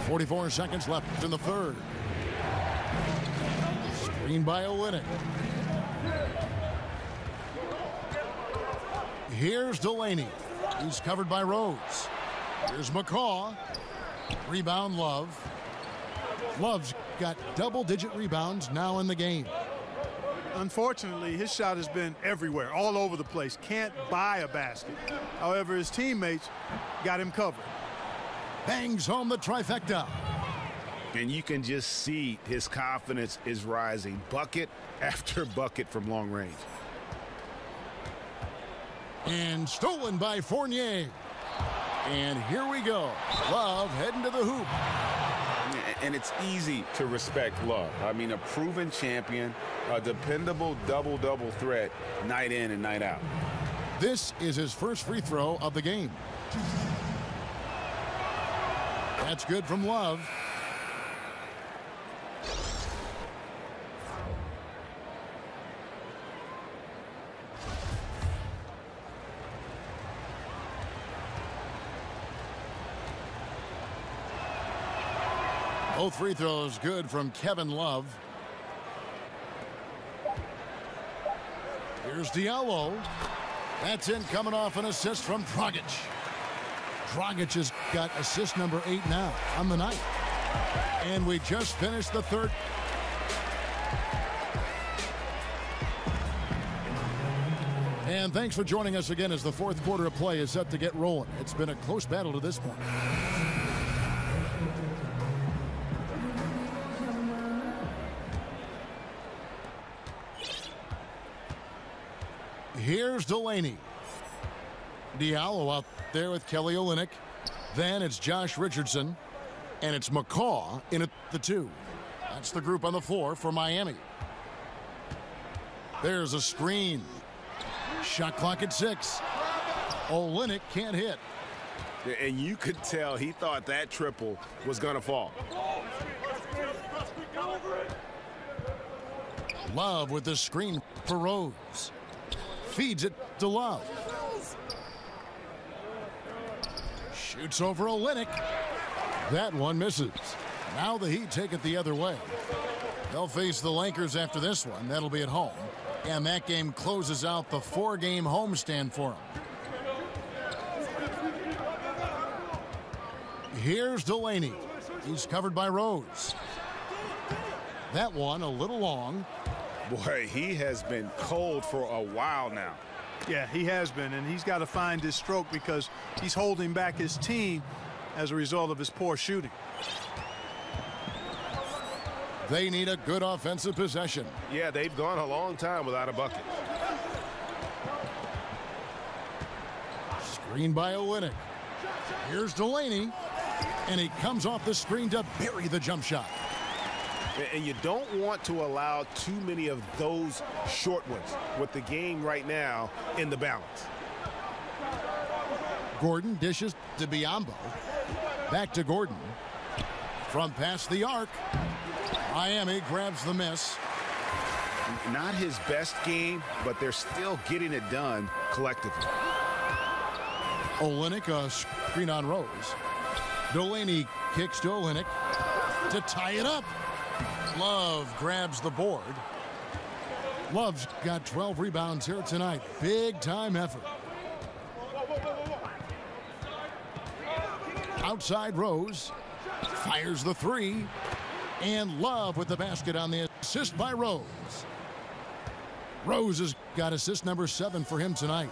.44 seconds left in the third. Screen by Olynyk. Here's Delaney. He's covered by Rose. Here's McCaw. Rebound Love. Love's got double-digit rebounds now in the game. Unfortunately, his shot has been everywhere, all over the place. Can't buy a basket. However, his teammates got him covered. Bangs home the trifecta. And you can just see his confidence is rising. Bucket after bucket from long range. And stolen by Fournier. And here we go. Love heading to the hoop. And it's easy to respect Love. I mean, a proven champion, a dependable double-double threat night in and night out. This is his first free throw of the game. That's good from Love. Both free throws good from Kevin Love. Here's Diallo. That's in, coming off an assist from Dragic. Dragic has got assist number 8 now on the night. And we just finished the third. And thanks for joining us again as the fourth quarter of play is set to get rolling. It's been a close battle to this point. Here's Delaney. Diallo out there with Kelly Olynyk. Then it's Josh Richardson. And it's McCaw in at the 2. That's the group on the floor for Miami. There's a screen. Shot clock at 6. Olynyk can't hit. And you could tell he thought that triple was going to fall. Love with the screen for Rose. Feeds it to Love. Shoots over Olynyk. That one misses. Now the Heat take it the other way. They'll face the Lakers after this one. That'll be at home. And that game closes out the 4-game homestand for them. Here's Delaney. He's covered by Rose. That one a little long. Boy, he has been cold for a while now. Yeah, he has been, and he's got to find his stroke because he's holding back his team as a result of his poor shooting. They need a good offensive possession. Yeah, they've gone a long time without a bucket. Screen by Olynyk. Here's Delaney. And he comes off the screen to bury the jump shot. And you don't want to allow too many of those short ones with the game right now in the balance. Gordon dishes to Biyombo. Back to Gordon. From past the arc. Miami grabs the miss. Not his best game, but they're still getting it done collectively. Olynyk, a screen on Rose. Delaney kicks to Olynyk to tie it up. Love grabs the board. Love's got 12 rebounds here tonight. Big time effort. Outside Rose. Fires the three. And Love with the basket on the assist by Rose. Rose has got assist number 7 for him tonight.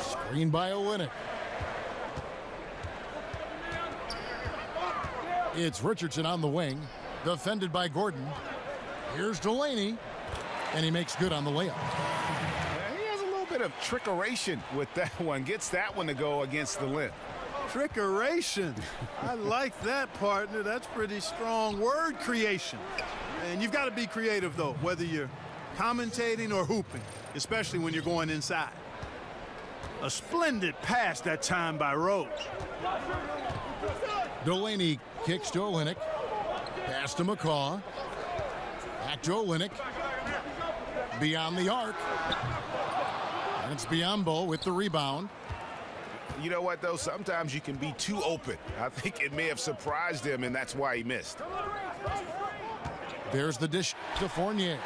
Screen by Olynyk. It's Richardson on the wing. Defended by Gordon. Here's Delaney. And he makes good on the layup. He has a little bit of trickeration with that one. Gets that one to go against the length. Trickeration. I like that, partner. That's pretty strong word creation. And you've got to be creative, though, whether you're commentating or hooping, especially when you're going inside. A splendid pass that time by Rose. Delaney kicks to Olynyk. Pass to McCaw. Back to Olynyk. Beyond the arc. And it's Biyombo with the rebound. You know what, though? Sometimes you can be too open. I think it may have surprised him, and that's why he missed. There's the dish to Fournier.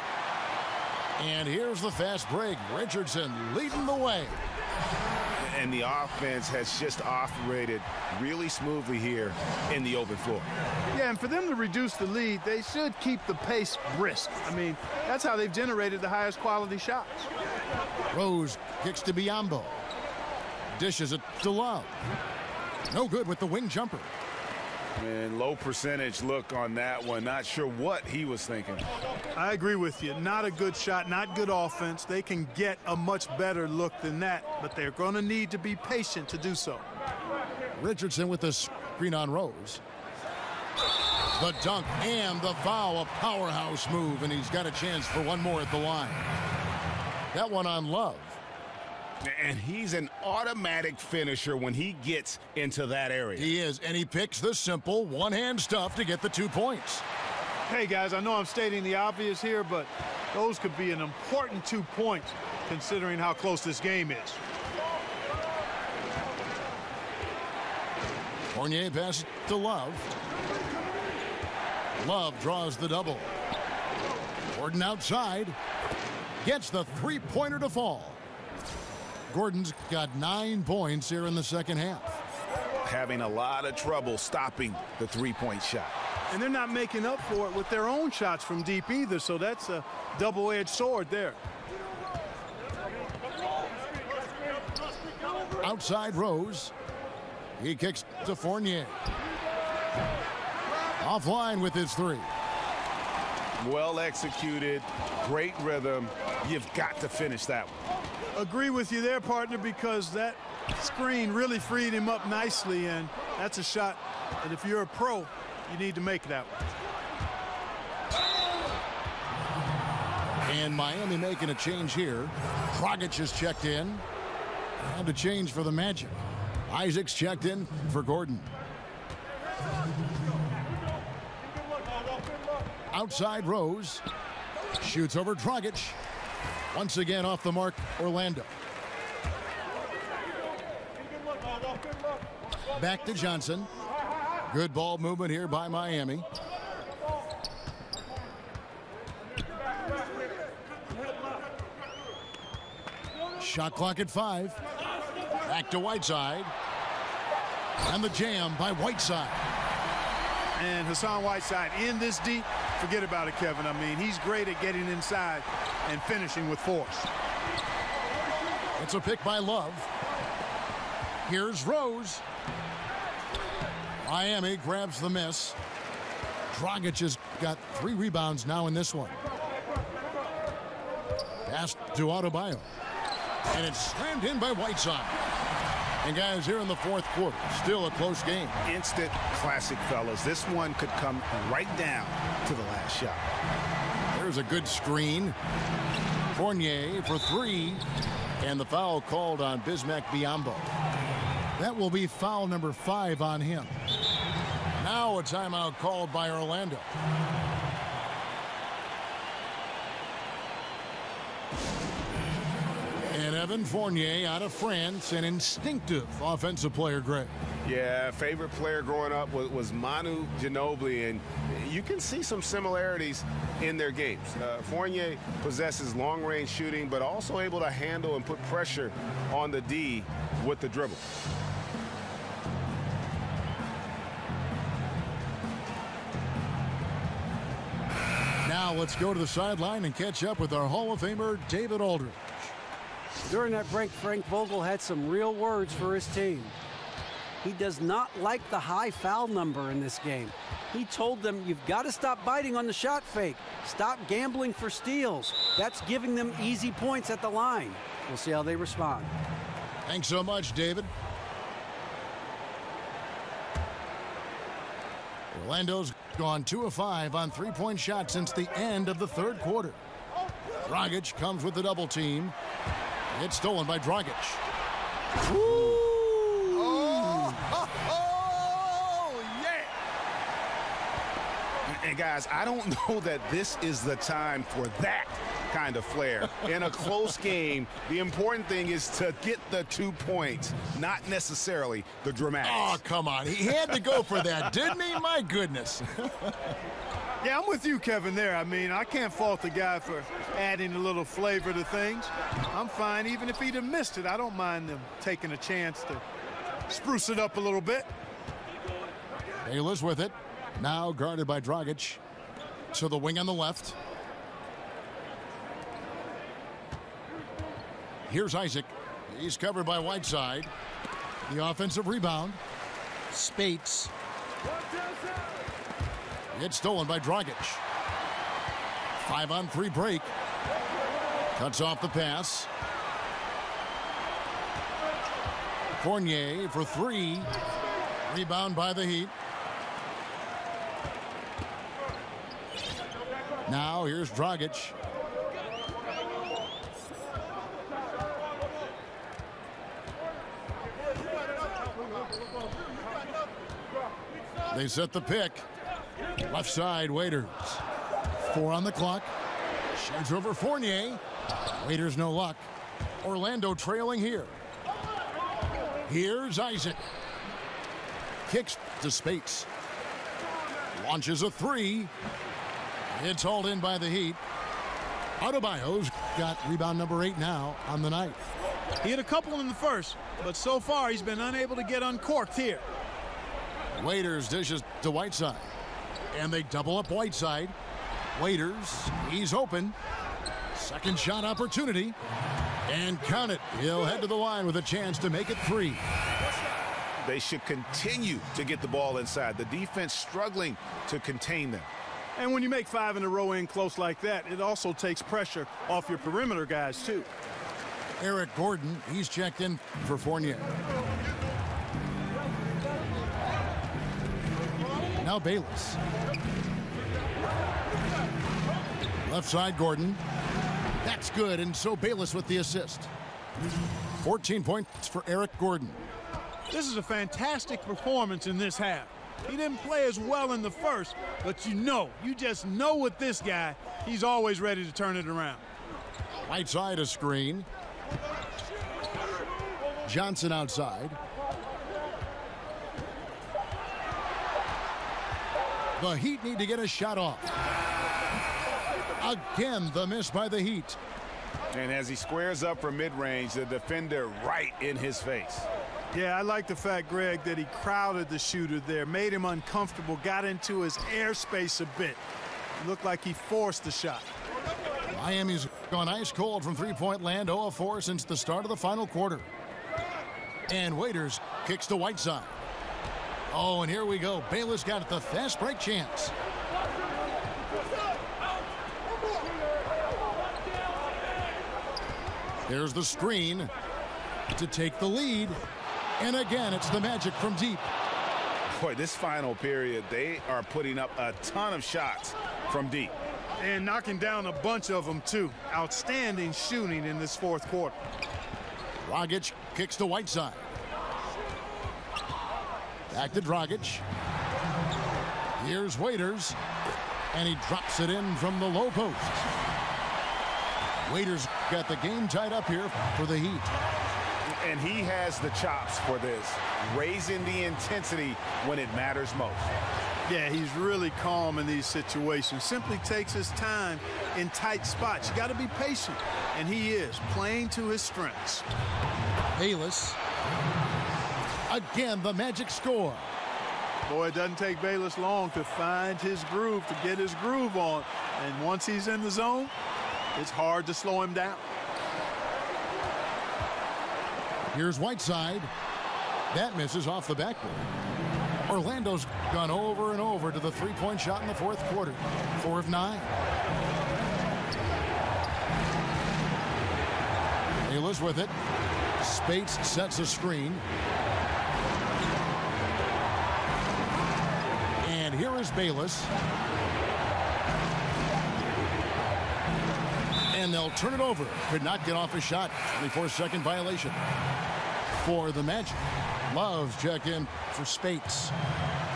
And here's the fast break. Richardson leading the way. And the offense has just operated really smoothly here in the open floor. Yeah, and for them to reduce the lead, they should keep the pace brisk. I mean, that's how they've generated the highest quality shots. Rose kicks to Biyombo. Dishes it to Love. No good with the wing jumper. And low percentage look on that one. Not sure what he was thinking. I agree with you. Not a good shot, not good offense. They can get a much better look than that, but they're going to need to be patient to do so. Richardson with the screen on Rose. The dunk and the foul, a powerhouse move, and he's got a chance for one more at the line. That one on Love. And he's an automatic finisher when he gets into that area. He is, and he picks the simple one-hand stuff to get the 2 points. Hey, guys, I know I'm stating the obvious here, but those could be an important 2 points considering how close this game is. Fournier passes to Love. Love draws the double. Gordon outside. Gets the three-pointer to fall. Gordon's got 9 points here in the second half. Having a lot of trouble stopping the three-point shot. And they're not making up for it with their own shots from deep either, so that's a double-edged sword there. Outside Rose. He kicks to Fournier. Offline with his three. Well executed, great rhythm. You've got to finish that one. Agree with you there, partner, because that screen really freed him up nicely, and that's a shot. And if you're a pro, you need to make that one. And Miami making a change here. Dragic is checked in. And a change for the Magic. Isaac's checked in for Gordon. Outside Rose. Shoots over Dragic. Once again off the mark, Orlando. Back to Johnson. Good ball movement here by Miami. Shot clock at 5. Back to Whiteside. And the jam by Whiteside. And Hassan Whiteside in this deep. Forget about it, Kevin. I mean, he's great at getting inside and finishing with force. It's a pick by Love. Here's Rose. Miami grabs the miss. Dragic has got 3 rebounds now in this one. Pass to Adebayo. And it's slammed in by Whiteside. And guys, here in the fourth quarter, still a close game. Instant classic, fellas. This one could come right down to the last shot. There's a good screen. Fournier for 3. And the foul called on Bismack Biyombo. That will be foul number 5 on him. Now a timeout called by Orlando. And Evan Fournier out of France, an instinctive offensive player, Greg. Yeah, favorite player growing up was Manu Ginobili, and you can see some similarities in their games. Fournier possesses long-range shooting, but also able to handle and put pressure on the D with the dribble. Now let's go to the sideline and catch up with our Hall of Famer, David Aldridge. During that break, Frank Vogel had some real words for his team. He does not like the high foul number in this game. He told them, you've got to stop biting on the shot fake. Stop gambling for steals. That's giving them easy points at the line. We'll see how they respond. Thanks so much, David. Orlando's gone 2 of 5 on three-point shots since the end of the third quarter. Dragic comes with the double team. It's stolen by Dragic. And guys, I don't know that this is the time for that kind of flair. In a close game, the important thing is to get the 2 points, not necessarily the dramatics. Oh, come on. He had to go for that, didn't he? My goodness. Yeah, I'm with you, Kevin, there. I mean, I can't fault the guy for adding a little flavor to things. I'm fine. Even if he'd have missed it, I don't mind them taking a chance to spruce it up a little bit. Bayless with it. Now guarded by Dragic. To the wing on the left. Here's Isaac. He's covered by Whiteside. The offensive rebound. Spates. It's stolen by Dragic. 5-on-3 break. Cuts off the pass. Fournier for 3. Rebound by the Heat. Now here's Dragic. They set the pick. Left side, Waiters. 4 on the clock. Shades over Fournier. Waiters no luck. Orlando trailing here. Here's Isaac. Kicks to Spates. Launches a 3. It's hauled in by the Heat. Adebayo's got rebound number 8 now on the night. He had a couple in the first, but so far he's been unable to get uncorked here. Waiters dishes to Whiteside. And they double up Whiteside. Waiters, he's open. Second shot opportunity. And count it. He'll head to the line with a chance to make it 3. They should continue to get the ball inside. The defense struggling to contain them. And when you make 5 in a row in close like that, it also takes pressure off your perimeter guys, too. Eric Gordon, he's checked in for Fournier. Now Bayless. Left side, Gordon. That's good, and so Bayless with the assist. 14 points for Eric Gordon. This is a fantastic performance in this half. He didn't play as well in the first, but you just know with this guy, he's always ready to turn it around. Right side, a screen. Johnson outside. The Heat need to get a shot off. Again, the miss by the Heat. And as he squares up for mid-range, the defender right in his face. Yeah, I like the fact, Greg, that he crowded the shooter there, made him uncomfortable, got into his airspace a bit. It looked like he forced the shot. Miami's gone ice cold from three-point land, 0 of 4 since the start of the final quarter. And Waiters kicks to Whiteside. Oh, and here we go. Bayless got the fast break chance. There's the screen to take the lead. And again, it's the Magic from deep. Boy, this final period, they are putting up a ton of shots from deep. And knocking down a bunch of them, too. Outstanding shooting in this fourth quarter. Dragic kicks to Whiteside. Back to Dragic. Here's Waiters. And he drops it in from the low post. Waiters got the game tied up here for the Heat. And he has the chops for this, raising the intensity when it matters most. Yeah, he's really calm in these situations. Simply takes his time in tight spots. You got to be patient, and he is playing to his strengths. Bayless. Again, the Magic score. Boy, it doesn't take Bayless long to find his groove, to get his groove on. And once he's in the zone, it's hard to slow him down. Here's Whiteside. That misses off the backboard. Orlando's gone over and over to the three-point shot in the fourth quarter. 4 of 9. Bayless with it. Spates sets a screen. And here is Bayless. And they'll turn it over. Could not get off a shot. 24-second violation for the Magic. Love's check in for Spates.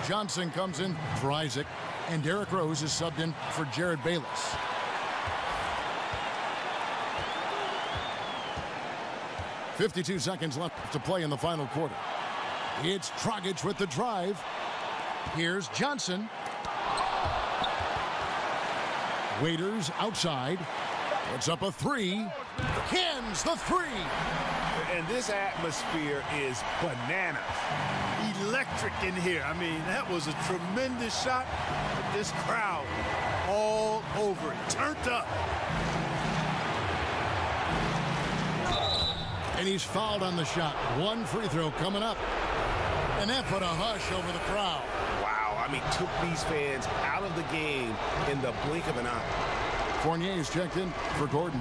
Johnson comes in for Isaac. And Derrick Rose is subbed in for Jared Bayless. .52 seconds left to play in the final quarter. It's Dragic with the drive. Here's Johnson. Waiters outside. Puts up a three. Cans the three. And this atmosphere is bananas. Electric in here. I mean, that was a tremendous shot. But this crowd all over it. Turned up. And he's fouled on the shot. One free throw coming up. And that put a hush over the crowd. Wow, I mean, took these fans out of the game in the blink of an eye. Fournier's checked in for Gordon.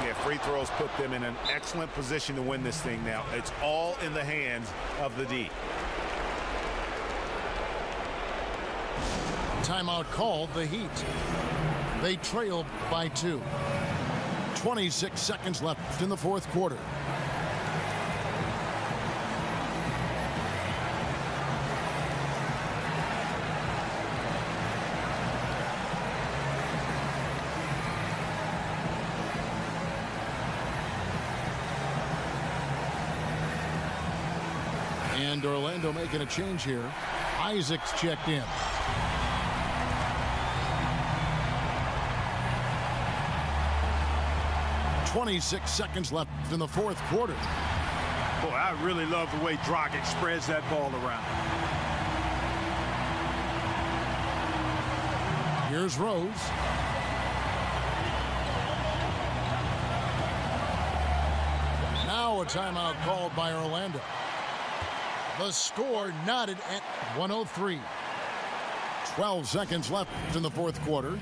Yeah, free throws put them in an excellent position to win this thing now. It's all in the hands of the D. Timeout called, the Heat. They trail by 2. 26 seconds left in the fourth quarter. And Orlando making a change here. Isaac's checked in. .26 seconds left in the fourth quarter. Boy, I really love the way Dragic spreads that ball around. Here's Rose. Now a timeout called by Orlando. The score knotted at 103. 12 seconds left in the fourth quarter.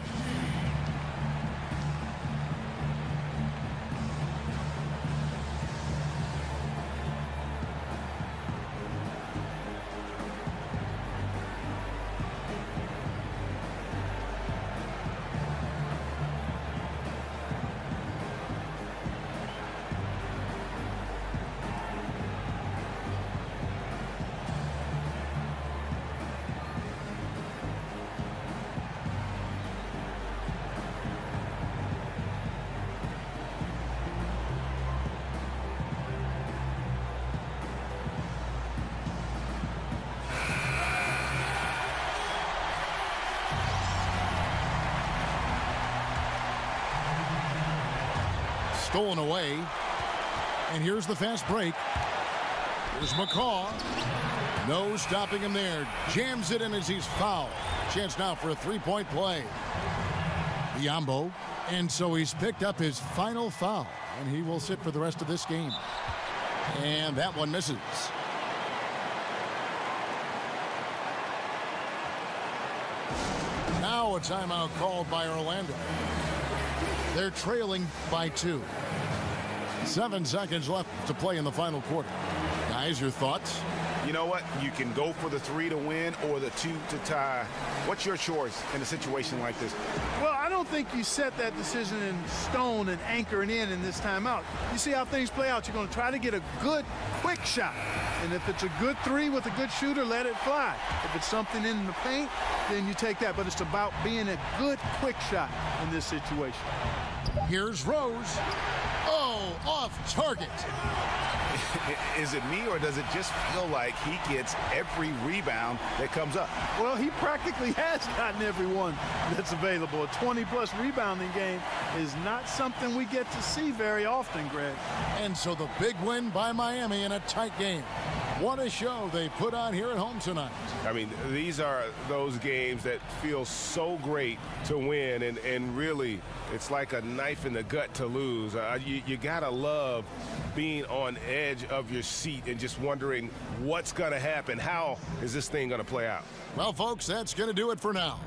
Stolen away. And here's the fast break. Here's McCaw. No stopping him there. Jams it in as he's fouled. Chance now for a three-point play. Biombo. And so he's picked up his final foul. And he will sit for the rest of this game. And that one misses. Now a timeout called by Orlando. They're trailing by 2. 7 seconds left to play in the final quarter. Guys, your thoughts? You know what? You can go for the 3 to win or the 2 to tie. What's your choice in a situation like this? Well, I don't don't think you set that decision in stone and anchor it in this timeout. You see how things play out. You're going to try to get a good, quick shot. And if it's a good three with a good shooter, let it fly. If it's something in the paint, then you take that. But it's about being a good, quick shot in this situation. Here's Rose. Oh, off target. Is it me, or does it just feel like he gets every rebound that comes up? Well, he practically has gotten every one that's available. A 20-plus rebounding game is not something we get to see very often, Greg. And so the big win by Miami in a tight game. What a show they put on here at home tonight. I mean, these are those games that feel so great to win, and really, it's like a knife in the gut to lose. You gotta love being on edge of your seat and just wondering what's gonna happen. How is this thing gonna play out? Well, folks, that's gonna do it for now.